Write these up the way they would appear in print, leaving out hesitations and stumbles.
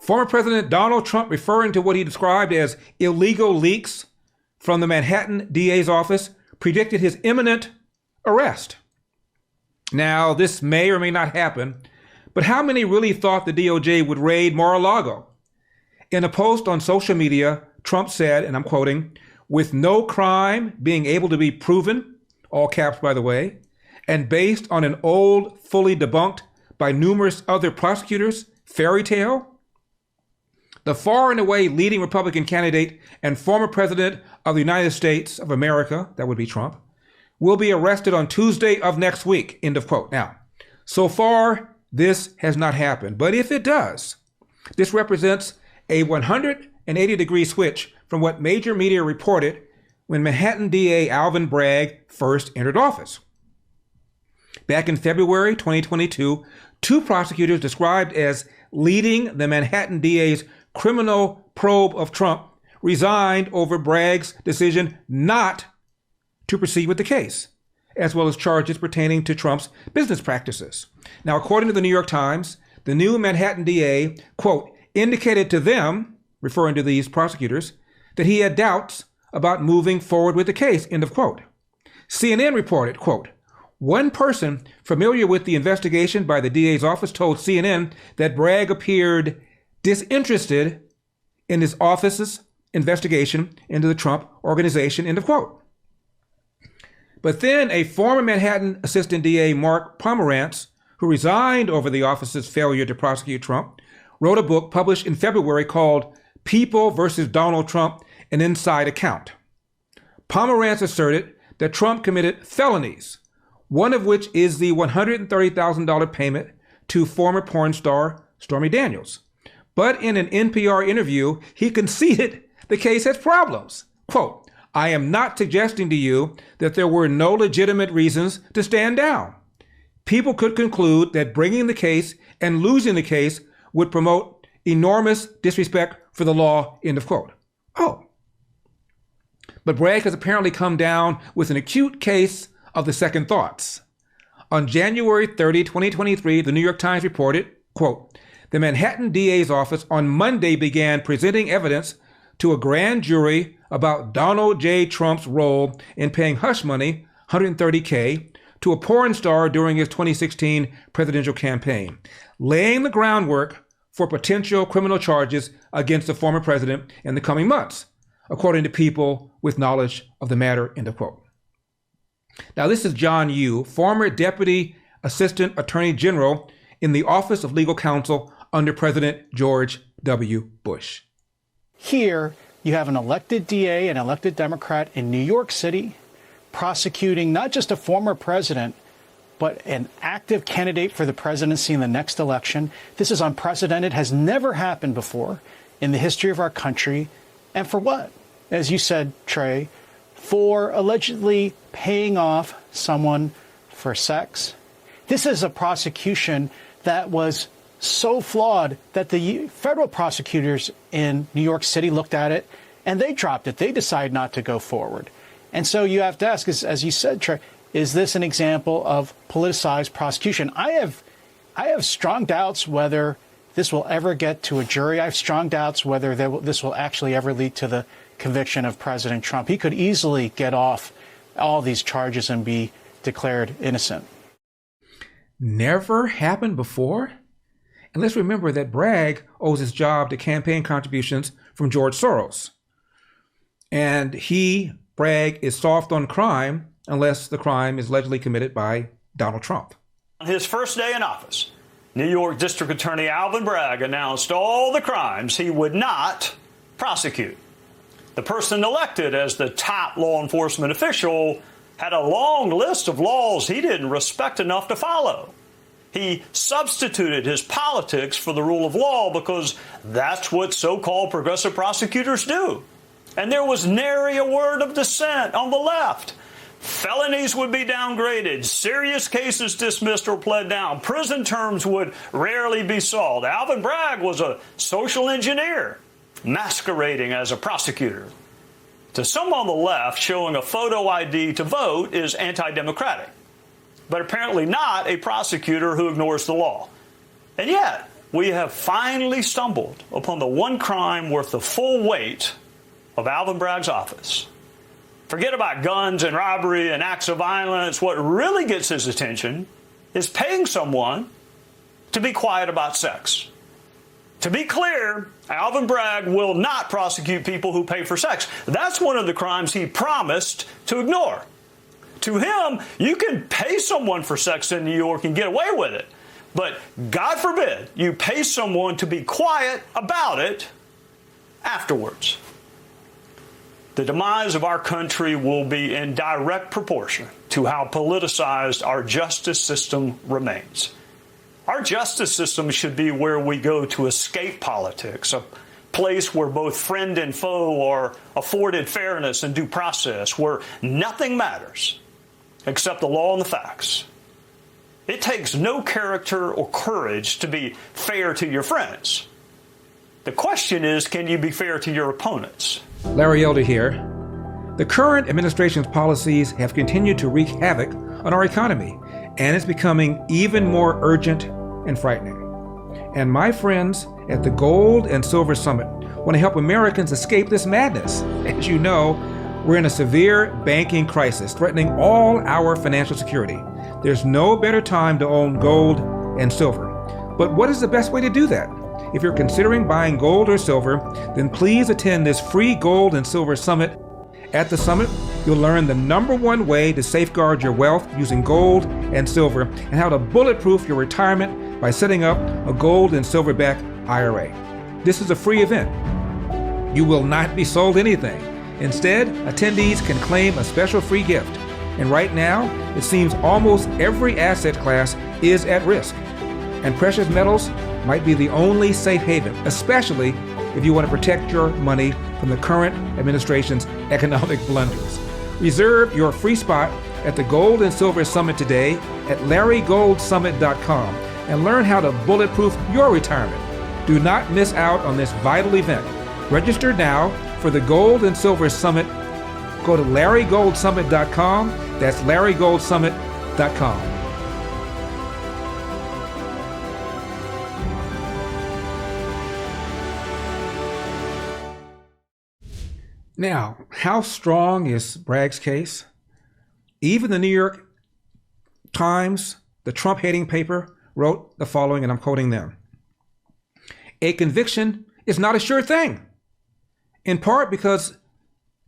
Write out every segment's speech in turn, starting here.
Former President Donald Trump, referring to what he described as illegal leaks from the Manhattan DA's office, predicted his imminent arrest. Now, this may or may not happen, but how many really thought the DOJ would raid Mar-a-Lago? In a post on social media, Trump said, and I'm quoting, "With no crime being able to be proven," all caps by the way, "and based on an old, fully debunked by numerous other prosecutors, fairy tale, the far and away leading Republican candidate and former president of the United States of America," that would be Trump, "will be arrested on Tuesday of next week," end of quote. Now, so far, this has not happened. But if it does, this represents a 180-degree switch from what major media reported when Manhattan DA Alvin Bragg first entered office. Back in February 2022, two prosecutors described as leading the Manhattan DA's criminal probe of Trump resigned over Bragg's decision not to proceed with the case, as well as charges pertaining to Trump's business practices. Now, according to the New York Times, the new Manhattan DA, quote, indicated to them, referring to these prosecutors, that he had doubts about moving forward with the case, end of quote. CNN reported, quote, one person familiar with the investigation by the DA's office told CNN that Bragg appeared disinterested in his office's investigation into the Trump organization, end of quote. But then a former Manhattan Assistant DA, Mark Pomerantz, who resigned over the office's failure to prosecute Trump, wrote a book published in February called People versus Donald Trump, an Inside Account. Pomerantz asserted that Trump committed felonies, one of which is the $130,000 payment to former porn star Stormy Daniels. But in an NPR interview, he conceded the case has problems. Quote, I am not suggesting to you that there were no legitimate reasons to stand down. People could conclude that bringing the case and losing the case would promote enormous disrespect for the law, end of quote. Oh. But Bragg has apparently come down with an acute case of the second thoughts. On January 30, 2023, the New York Times reported, quote, the Manhattan DA's office on Monday began presenting evidence to a grand jury about Donald J. Trump's role in paying hush money, $130K, to a porn star during his 2016 presidential campaign, laying the groundwork for potential criminal charges against the former president in the coming months, according to people with knowledge of the matter, end of quote. Now, this is John Yoo, former Deputy Assistant Attorney General in the Office of Legal Counsel under President George W. Bush. Here, you have an elected DA, an elected Democrat in New York City, prosecuting not just a former president, but an active candidate for the presidency in the next election. This is unprecedented, has never happened before in the history of our country. And for what? As you said, Trey, for allegedly paying off someone for sex. This is a prosecution that was so flawed that the federal prosecutors in New York City looked at it and they dropped it. They decided not to go forward. And so you have to ask, as you said, Trey, is this an example of politicized prosecution? I have strong doubts whether this will ever get to a jury. I have strong doubts whether this will actually ever lead to the conviction of President Trump. He could easily get off all these charges and be declared innocent. Never happened before? And let's remember that Bragg owes his job to campaign contributions from George Soros. And Bragg, is soft on crime unless the crime is allegedly committed by Donald Trump. On his first day in office, New York District Attorney Alvin Bragg announced all the crimes he would not prosecute. The person elected as the top law enforcement official had a long list of laws he didn't respect enough to follow. He substituted his politics for the rule of law because that's what so-called progressive prosecutors do. And there was nary a word of dissent on the left. Felonies would be downgraded, serious cases dismissed or pled down, prison terms would rarely be solved. Alvin Bragg was a social engineer masquerading as a prosecutor. To some on the left, showing a photo ID to vote is anti-democratic, but apparently not a prosecutor who ignores the law. And yet, we have finally stumbled upon the one crime worth the full weight of Alvin Bragg's office. Forget about guns and robbery and acts of violence. What really gets his attention is paying someone to be quiet about sex. To be clear, Alvin Bragg will not prosecute people who pay for sex. That's one of the crimes he promised to ignore. To him, you can pay someone for sex in New York and get away with it. But God forbid you pay someone to be quiet about it afterwards. The demise of our country will be in direct proportion to how politicized our justice system remains. Our justice system should be where we go to escape politics, a place where both friend and foe are afforded fairness and due process, where nothing matters except the law and the facts. It takes no character or courage to be fair to your friends. The question is, can you be fair to your opponents? Larry Elder here. The current administration's policies have continued to wreak havoc on our economy, and it's becoming even more urgent and frightening. And my friends at the Gold and Silver Summit want to help Americans escape this madness. As you know, we're in a severe banking crisis threatening all our financial security. There's no better time to own gold and silver. But what is the best way to do that? If you're considering buying gold or silver, then please attend this free Gold and Silver Summit. At the summit, you'll learn the #1 way to safeguard your wealth using gold and silver and how to bulletproof your retirement by setting up a gold and silver-backed IRA. This is a free event. You will not be sold anything. Instead, attendees can claim a special free gift. And right now, it seems almost every asset class is at risk. And precious metals might be the only safe haven, especially if you want to protect your money from the current administration's economic blunders. Reserve your free spot at the Gold and Silver Summit today at LarryGoldSummit.com and learn how to bulletproof your retirement. Do not miss out on this vital event. Register now for the Gold and Silver Summit. Go to LarryGoldSummit.com. That's LarryGoldSummit.com. Now, how strong is Bragg's case? Even the New York Times, the Trump-hating paper, wrote the following, and I'm quoting them. A conviction is not a sure thing, in part because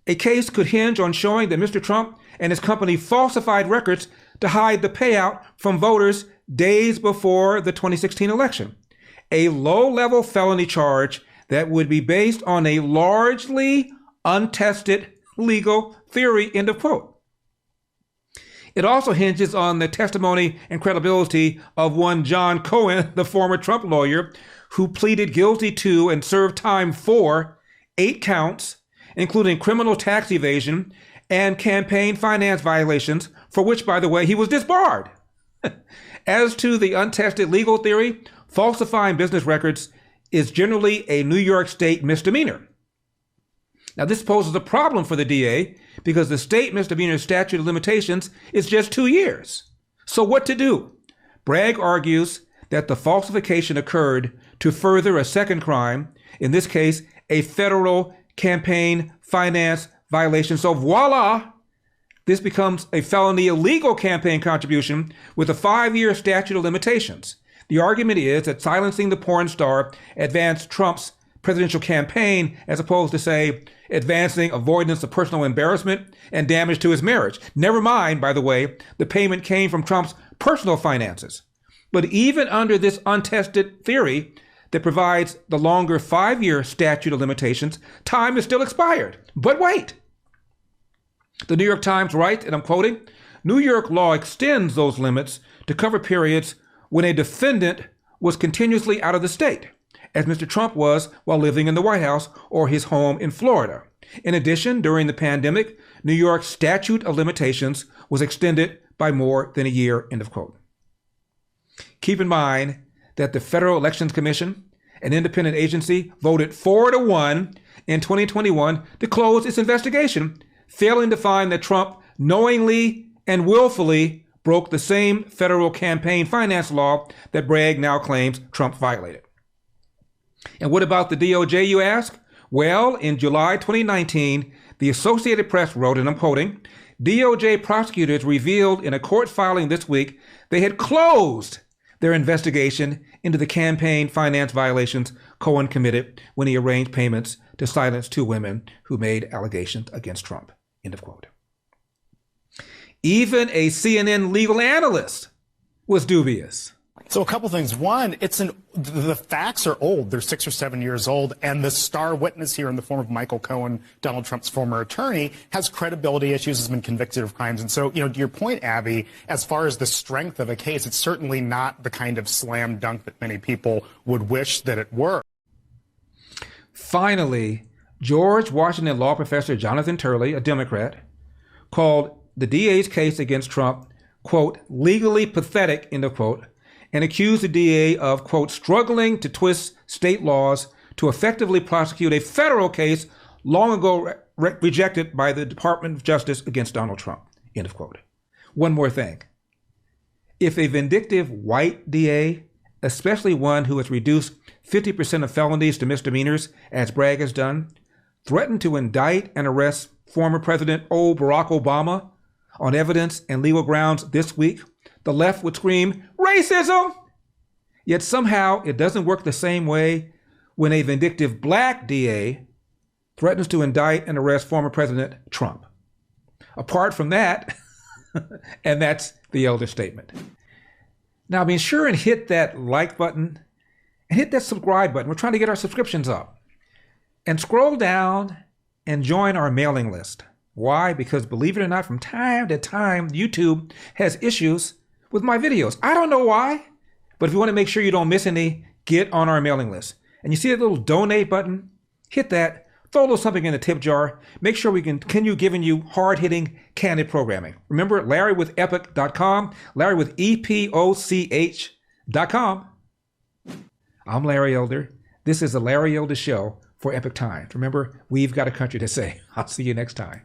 a case could hinge on showing that Mr. Trump and his company falsified records to hide the payout from voters days before the 2016 election. A low-level felony charge that would be based on a largely untested legal theory, end of quote. It also hinges on the testimony and credibility of one John Cohen, the former Trump lawyer, who pleaded guilty to and served time for 8 counts, including criminal tax evasion and campaign finance violations, for which, by the way, he was disbarred. As to the untested legal theory, falsifying business records is generally a New York State misdemeanor. Now, this poses a problem for the DA because the state misdemeanor statute of limitations is just 2 years. So what to do? Bragg argues that the falsification occurred to further a second crime, in this case, a federal campaign finance violation. So voila, this becomes a felony illegal campaign contribution with a 5-year statute of limitations. The argument is that silencing the porn star advanced Trump's presidential campaign as opposed to, say, advancing avoidance of personal embarrassment and damage to his marriage. Never mind, by the way, the payment came from Trump's personal finances. But even under this untested theory that provides the longer 5-year statute of limitations, time is still expired. But wait. The New York Times writes, and I'm quoting, New York law extends those limits to cover periods when a defendant was continuously out of the state, as Mr. Trump was while living in the White House or his home in Florida. In addition, during the pandemic, New York's statute of limitations was extended by more than a year, end of quote. Keep in mind that the Federal Elections Commission, an independent agency, voted 4-1 in 2021 to close its investigation, failing to find that Trump knowingly and willfully broke the same federal campaign finance law that Bragg now claims Trump violated. And what about the DOJ, you ask? Well, in July 2019, the Associated Press wrote, and I'm quoting, DOJ prosecutors revealed in a court filing this week they had closed their investigation into the campaign finance violations Cohen committed when he arranged payments to silence two women who made allegations against Trump. End of quote. Even a CNN legal analyst was dubious. So a couple things. One, the facts are old. They're 6 or 7 years old. And the star witness here in the form of Michael Cohen, Donald Trump's former attorney, has credibility issues, has been convicted of crimes. And so, to your point, Abby, as far as the strength of a case, it's certainly not the kind of slam dunk that many people would wish that it were. Finally, George Washington law professor Jonathan Turley, a Democrat, called the DA's case against Trump, quote, legally pathetic, end of quote, and accused the DA of, quote, struggling to twist state laws to effectively prosecute a federal case long ago rejected by the Department of Justice against Donald Trump, end of quote. One more thing. If a vindictive white DA, especially one who has reduced 50% of felonies to misdemeanors, as Bragg has done, threatened to indict and arrest former President old Barack Obama on evidence and legal grounds this week, the left would scream, racism! Yet somehow it doesn't work the same way when a vindictive black DA threatens to indict and arrest former President Trump. Apart from that, and that's the elder statement. Now be sure and hit that like button and hit that subscribe button. We're trying to get our subscriptions up. And scroll down and join our mailing list. Why? Because believe it or not, from time to time, YouTube has issues with my videos. I don't know why, but if you want to make sure you don't miss any, get on our mailing list. And you see that little donate button? Hit that. Throw a little something in the tip jar. Make sure we can continue giving you hard-hitting, candid programming. Remember, LarryWithEpoch.com, Larry with EPOCH.com. I'm Larry Elder. This is the Larry Elder Show for Epoch Times. Remember, we've got a country to say. I'll see you next time.